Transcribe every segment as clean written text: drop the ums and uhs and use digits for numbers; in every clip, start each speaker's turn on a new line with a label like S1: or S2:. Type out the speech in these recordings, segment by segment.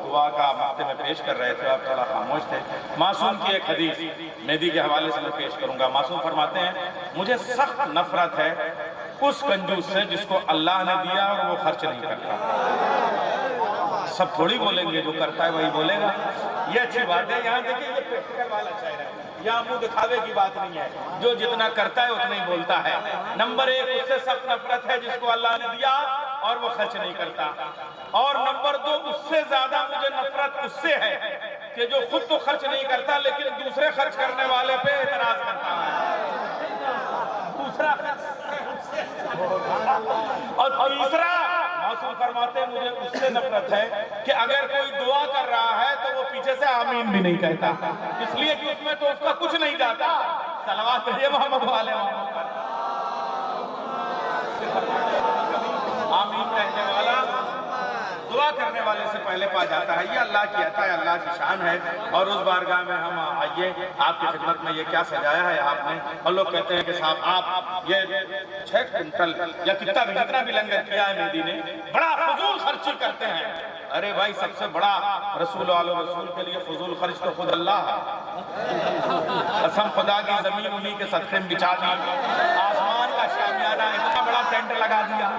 S1: دعا کا مقطع میں پیش کر رہے تھے، آپ تھوڑا خاموش تھے۔ معصوم کی ایک حدیث مہدی کے حوالے سے میں پیش کروں گا۔ معصوم فرماتے ہیں مجھے سخت نفرت ہے اس کنجوس سے جس کو اللہ نے دیا اور وہ خرچ نہیں کرتا۔ سب تھوڑی بولیں گے، جو کرتا ہے وہی بولے گا۔ یہ اچھی بات ہے۔ یہاں دیکھیں یہ پریکٹیکل والا شاعر ہے، یہاں منہ دکھاوے کی بات نہیں ہے، جو جتنا کرتا ہے اتنا ہی بولتا ہے۔ نمبر ایک، اس سے سخت نفرت ہے جس کو اللہ نے دیا اور وہ خرچ نہیں کرتا۔ اور نمبر دو، اس سے زیادہ مجھے نفرت اس سے ہے کہ جو خود تو خرچ نہیں کرتا لیکن دوسرے خرچ کرنے والے پہ اعتراض کرتا ہے۔ دوسرا اور تیسرا، معصوم فرماتے ہیں مجھے اس سے نفرت ہے کہ اگر کوئی دعا کر رہا ہے تو وہ پیچھے سے آمین بھی نہیں کہتا، اس لیے کہ اس میں تو اس کا کچھ نہیں جاتا۔ صلوات کہیے محمد والے محمد پر۔ آمین کہنے والا دعا کرنے والے سے پہلے پا جاتا ہے۔ یہ اللہ کی عطا ہے، اللہ کی شان ہے۔ اور اس بارگاہ میں ہم آئیے، آپ کی خدمت میں یہ کیا سجایا ہے آپ نے۔ اور لوگ کہتے ہیں کہ صاحب آپ یہ 6 کنٹل یا جتنا بھی لنگر کیا ہے مہدی نے، بڑا فضول خرچی کرتے ہیں۔ ارے بھائی، سب سے بڑا رسول رسول کے لیے فضول خرچ تو خود اللہ ہے۔ قسم خدا کی، زمین انہی کے صدقے میں بچھا دی، آسمان کا شامیانہ اتنا بڑا ٹینٹ لگا دیا،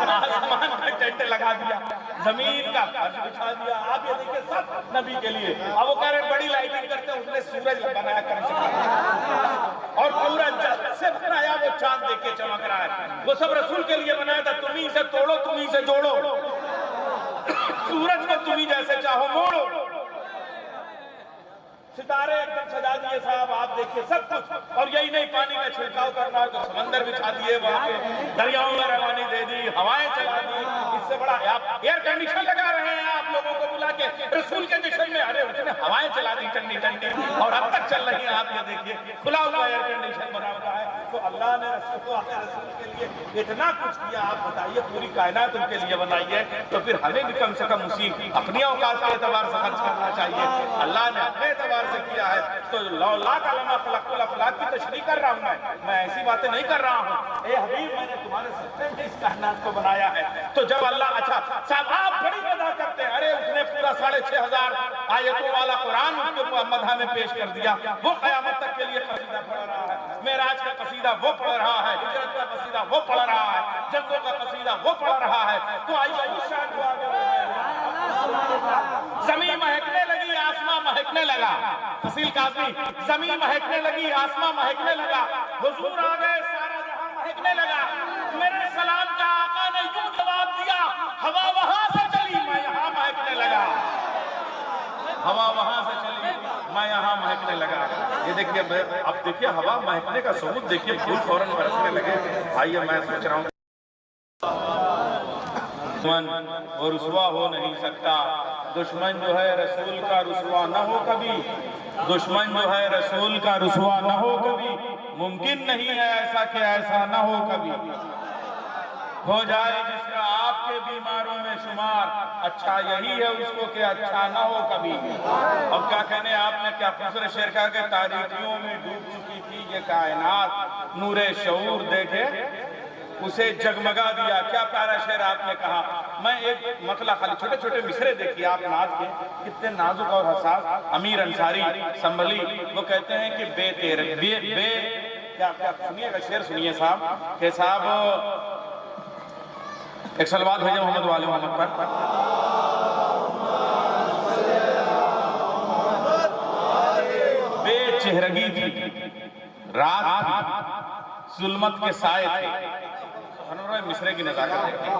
S1: آسمان کا ٹینٹ لگا دیا، زمین کا فرش بچھا دیا۔ آپ یہ دیکھیں سب نبی کے لیے۔ اب وہ کہہ رہے ہیں بڑی لائٹنگ کرتے ہیں، اس نے سورج بنایا کر اور پورا جب سے بنایا وہ چاند دیکھ کے چمک رہا ہے۔ وہ سب رسول کے لیے بنایا تھا، تمہیں سے توڑو تمہیں سے جوڑو، سورج کو تمہیں جیسے چاہو موڑو۔ ستارے ایک دم سجا دیے صاحب، آپ دیکھیے سب کچھ۔ اور یہی نہیں، پانی کا چھڑکاؤ کرنا ہے تو سمندر بچھا دیے وہاں پہ، دریاؤں میں روانی دے دی، ہوائیں چلا دی۔ اس سے بڑا آپ ایئر کنڈیشن لگا رہے ہیں آپ لوگوں کو بلا کے رسول کے جشن میں۔ ارے اس نے ہوائیں چلا دی ٹھنڈی ٹھنڈی، اور اب تک چل رہی ہیں۔ آپ یہ دیکھیے کھلا ہوا ایئر کنڈیشن بنا ہوا ہے۔ تو اللہ نے رسول کے لیے اتنا کچھ کیا، آپ بتائیے پوری کائنات ان کے لیے بنائی ہے، تو پھر ہمیں بھی کم سے کم اسی اپنی اوقات کے اعتبار سے خرچ کرنا چاہیے۔ اللہ نے اپنے اعتبار سے کیا ہے، تو لولا کلمہ خلقت الافلاک کی تشریح کر رہا ہوں میں ایسی باتیں نہیں کر رہا ہوں۔ اے حبیب، میں نے تمہارے سچے میں اس کائنات کو بنایا ہے۔ تو جب اللہ، اچھا صاحب آپ بڑی مدح کرتے ہیں، ارے اس نے پورا 6,500 آیتوں والا قرآن اس کے مدح میں پیش کر دیا، وہ قیامت تک کے لیے قصیدہ پڑھ رہا ہے، معراج کا قصیدہ وہ پڑھ رہا ہے، ہجرت کا قصیدہ وہ پڑھ رہا ہے، جنگوں کا قصیدہ وہ پڑھ رہا ہے۔ تو آئیے اس شان کو آگے زمین مہکنے لگی، آسمان مہکنے لگا۔ فصیل قاسمی، زمین مہکنے لگی، آسمان مہکنے لگا، حضور آ گئے، سارا جہاں مہکنے لگا۔ میرے سلام کا آقا نے یوں جواب دیا، ہوا وہاں سے چلی، میں یہاں مہکنے لگا۔ ہوا وہاں سے چلی، میں یہاں مہکنے لگا۔ یہ دیکھیے، اب دیکھیے ہوا مہکنے کا ثبوت دیکھیے، پھول فوراً برسنے لگے۔ آئیے میں سوچ رہا ہوں وہ رسوا ہو نہیں سکتا، دشمن جو ہے رسول کا رسوا نہ ہو کبھی، دشمن جو ہے رسول کا رسوا نہ ہو کبھی، ممکن نہیں ہے ایسا کہ ایسا نہ ہو کبھی، ہو جائے جس کا آپ کے بیماروں میں شمار، اچھا یہی ہے اس کو کہ اچھا نہ ہو کبھی۔ اب کیا کہنے، آپ نے کیا خوبصورت شعر کہا کہ تاریکیوں میں ڈوب چکی تھی یہ کائنات، نور شعور دیکھے اسے جگمگا دیا۔ کیا پیارا شعر آپ نے کہا۔ میں ایک مطلع خالی چھوٹے چھوٹے مصرے دیکھیے آپ نعت کے، کتنے نازک اور حساس۔ امیر انصاری سنبھلی، وہ کہتے ہیں کہ بے تیرے بے کیا سنیے گا شعر، سنیے صاحب کہ صاحب ایک صلوات بھیجیں محمد والے محمد پر۔ بے چہرگی تھی، رات تھی، ظلمت کے سائے تھے۔ مصرے کی نزاکت دیکھیں،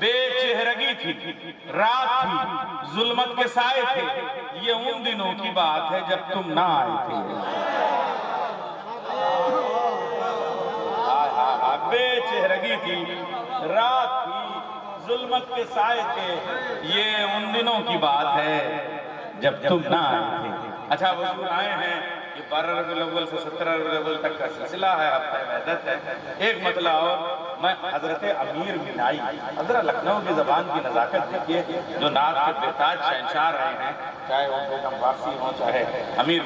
S1: بے چہرگی تھی، رات تھی، ظلمت کے سائے تھے، یہ ان دنوں کی بات ہے جب تم نہ آئے تھے۔ بے چہرگی تھی، رات تھی، ظلمت کے سائے تھے، یہ ان دنوں کی بات ہے جب تم نہ آئے تھے۔ اچھا حضور آئے ہیں، یہ 12 ربیع الاول سے 17 ربیع الاول تک کا سلسلہ ہے، ہفتہ وحدت ہے۔ ایک مطلع اور، میں حضرت امیر مینائی، حضرت لکھنؤ کی زبان کی نزاکت دیکھیے، جو نعت کے بےتاج شہنشاہ رہے ہیں، چاہے وہ بیگم وارسی ہوں چاہے امیر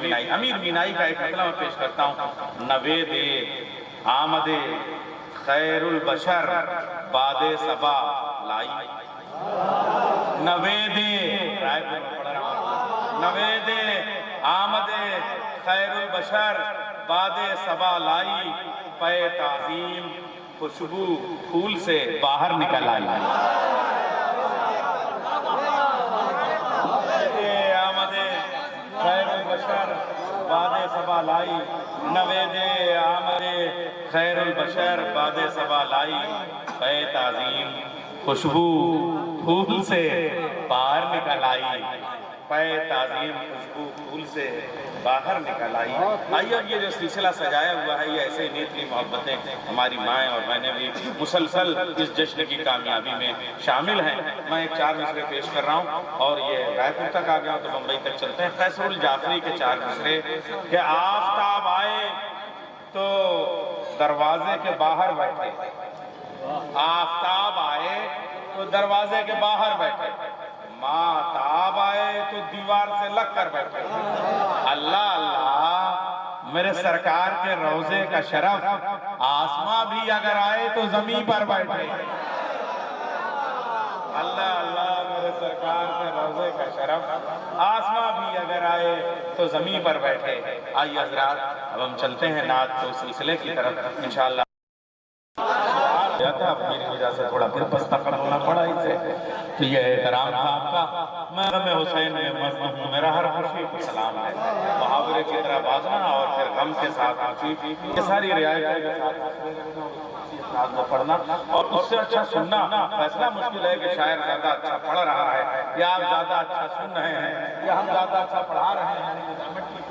S1: مینائی کا ایک مطلع میں پیش کرتا ہوں۔ نوید آمد خیر البشر باد صبا لائی، نوید رائے پور میں پڑھ رہا ہوں، نوید آمد خیر البشر باد صبا لائی، پے تعظیم خوشبو پھول سے باہر نکل آئی۔ آمد خیر البشر باد صبا لائی، نوید آمد خیر البشر باد صبا لائی، پے تعظیم خوشبو پھول سے باہر نکل آئی، پے تعظیم خوشبو پھول سے باہر نکل آئی۔ آئیے یہ جو سلسلہ سجایا ہوا ہے، یہ ایسے نیتلی محبتیں ہماری مائیں اور بہنیں بھی مسلسل اس جشن کی کامیابی میں شامل ہیں۔ میں ایک 4 مصرے پیش کر رہا ہوں اور یہ رائے پور تک آ گیا تو بمبئی تک چلتے ہیں۔ قیصر الجعفری کے 4 مصرے کہ آفتاب آئے تو دروازے کے باہر بیٹھے، آفتاب آئے تو دروازے کے باہر بیٹھے، ماہتاب آئے تو دیوار سے لگ کر بیٹھے۔ اللہ اللہ میرے سرکار کے روضے کا شرف، آسماں بھی اگر آئے تو زمین پر بیٹھے۔ اللہ اللہ میرے سرکار کے روضے کا شرف، آسماں بھی اگر آئے تو زمین پر بیٹھے۔ آئیے حضرات اب ہم چلتے ہیں نعت کے سلسلے کی طرف انشاءاللہ۔ تھا میری وجہ سے تھوڑا دل پستقر ہونا پڑا اسے، تو یہ احترام تھا آپ کا۔ میں غم حسین میں مظلوم ہوں، میرا ہر خوشی کو سلام ہے، محاورے کی طرح بازنا اور پھر غم کے ساتھ خوشی، یہ ساری رعایتیں کے ساتھ پڑھنا اور اس سے اچھا سننا۔ فیصلہ مشکل ہے کہ شاعر زیادہ اچھا پڑھ رہا ہے یا آپ زیادہ اچھا سن رہے ہیں یا ہم زیادہ اچھا پڑھا رہے ہیں،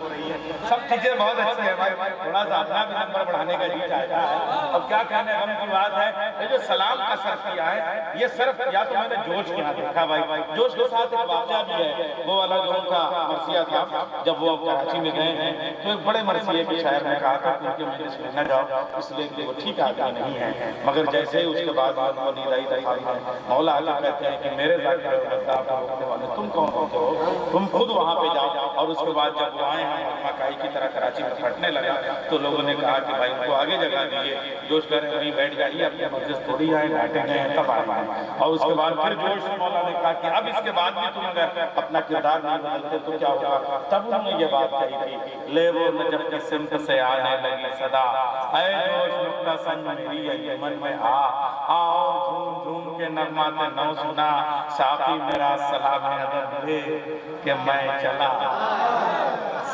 S1: ہو رہی ہے، سب چیزیں بہت اچھی ہیں بھائی، تھوڑا سا اپنا بھی نمبر بڑھانے کا جی چاہتا ہے۔ اب کیا کہنے غم کی بات ہے، یہ جو سلام کا صرف کیا ہے، یہ صرف یا تو میں نے جوش کے یہاں دیکھا بھائی، جوش کے ساتھ ایک واقعہ بھی ہے، وہ والا جو ان کا مرثیہ تھا، جب وہ کراچی میں گئے ہیں تو ایک بڑے مرثیے کے شاعر نے کہا تھا کہ ان کے مجلس میں نہ جاؤ، اس لیے کہ وہ ٹھیک آدمی نہیں ہے، مگر جیسے ہی اس کے بعد وہ نیند آئی ہے، مولا علی کہتے ہیں کہ میرے ذاکر غدار کو روکنے والے تم کون ہوتے ہو، تم خود وہاں پہ جاؤ۔ اور اس کے بعد جب وہ آئے ہیں مکائی کی طرح کراچی میں پھٹنے لگا تو لوگوں نے کہا کہ بھائی ان کو آگے جگہ دیئے، جوش کریں وہیں بیٹھ جائیے، اپنے مجلس تھوڑی آئے ڈانٹے گئے ہیں تب آئے ہیں۔ اور اس کے بعد پھر جوش سے مولا نے کہا کہ اب اس کے بعد بھی تم اگر اپنا کردار نہیں بدلتے تو کیا ہوگا؟ تب انہوں نے یہ بات کہی تھی، لے وہ نجف کی سمت سے آنے لگی صدا، اے جوش نکتہ سنج میری ایمن میں آؤ جھوم جھوم کے نغمات نو سنا، ساقی میرا سلام ادب دے کہ میں چلا،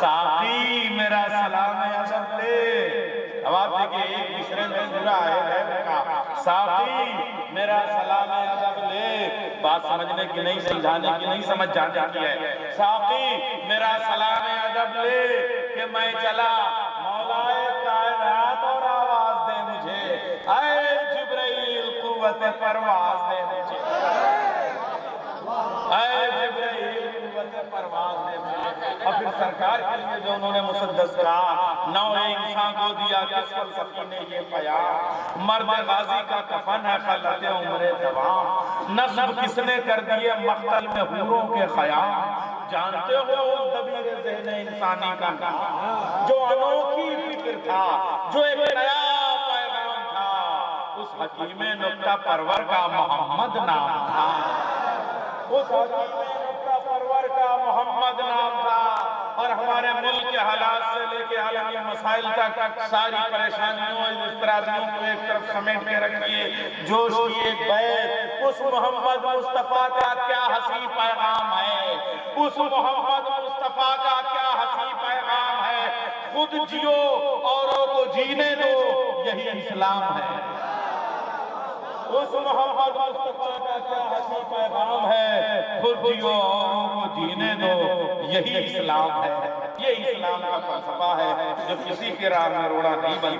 S1: ساقی میرا سلام ادب دے۔ اب آپ دیکھئے ایک مصرے میں پورا ہے کا ساقی میرا سلام ادب لے، بات سمجھنے کی نہیں، سمجھانے کی نہیں، سمجھ جانے کی ہے۔ ساقی میرا سلام ادب لے کہ میں چلا، مولائے کائنات اور آواز دے مجھے، اے جبرائیل قوت پرواز دے مجھے، اے جبرائیل قوت پرواز دے مجھے۔ اور پھر سرکار کے لیے جو انہوں نے مسدس کہا، نوع انسان کو دیا کس فلسفی نے یہ پیام، مرد غازی کا کفن ہے خلعت عمر جوان، نصب کس نے کر دیے مقتل میں حوروں کے خیام، جانتے ہو اس دبیر ذہن انسانی کا نام، جو انوکھی فکر تھا، جو ایک نیا پیغام تھا، اس حکیم نکتہ پرور کا محمد نام تھا، اس حکیم نکتہ پرور کا محمد نام تھا۔ اور ہمارے ملک کے حالات سے لے کے عالمی مسائل تک ساری پریشانیوں اور اضطرابیوں کو ایک طرف سمیٹ کے رکھیے، جوش کی ایک بیت، اس محمد مصطفیٰ کا کیا حسین پیغام ہے، اس محمد مصطفیٰ کا کیا حسین پیغام ہے، خود جیو اوروں کو جینے دو، یہی اسلام ہے۔ اس محمد مصطفیٰ کا کیا حسین پیغام ہے، خود جیو اوروں کو جینے دو، یہی اسلام ہے۔ یہ اسلام کا فلسفہ ہے جو کسی کے راہ میں روڑا نہیں بنتا۔